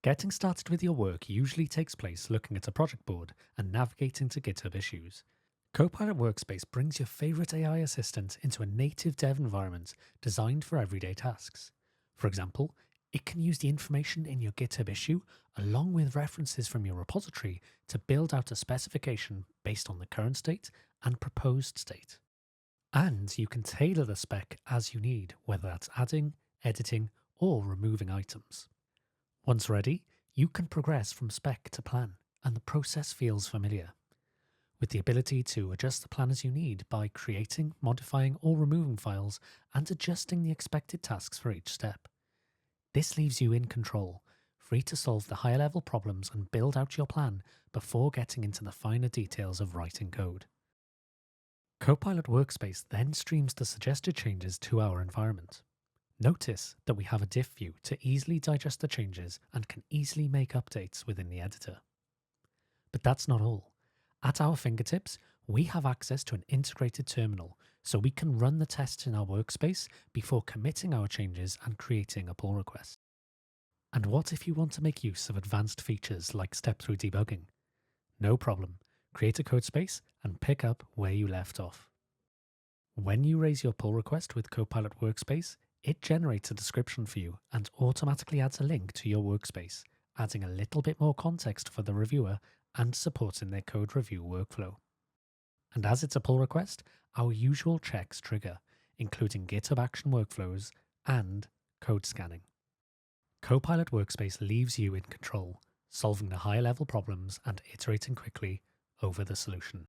Getting started with your work usually takes place looking at a project board and navigating to GitHub issues. Copilot Workspace brings your favorite AI assistant into a native dev environment designed for everyday tasks. For example, it can use the information in your GitHub issue along with references from your repository to build out a specification based on the current state and proposed state. And you can tailor the spec as you need, whether that's adding, editing, or removing items. Once ready, you can progress from spec to plan, and the process feels familiar. With the ability to adjust the plan as you need by creating, modifying, or removing files and adjusting the expected tasks for each step. This leaves you in control, free to solve the higher level problems and build out your plan before getting into the finer details of writing code. Copilot Workspace then streams the suggested changes to our environment. Notice that we have a diff view to easily digest the changes and can easily make updates within the editor. But that's not all. At our fingertips, we have access to an integrated terminal, so we can run the tests in our workspace before committing our changes and creating a pull request. And what if you want to make use of advanced features like step-through debugging? No problem. Create a Codespace and pick up where you left off. When you raise your pull request with Copilot Workspace, it generates a description for you and automatically adds a link to your workspace, adding a little bit more context for the reviewer and supporting their code review workflow. And as it's a pull request, our usual checks trigger, including GitHub Action workflows and code scanning. Copilot Workspace leaves you in control, solving the higher level problems and iterating quickly over the solution.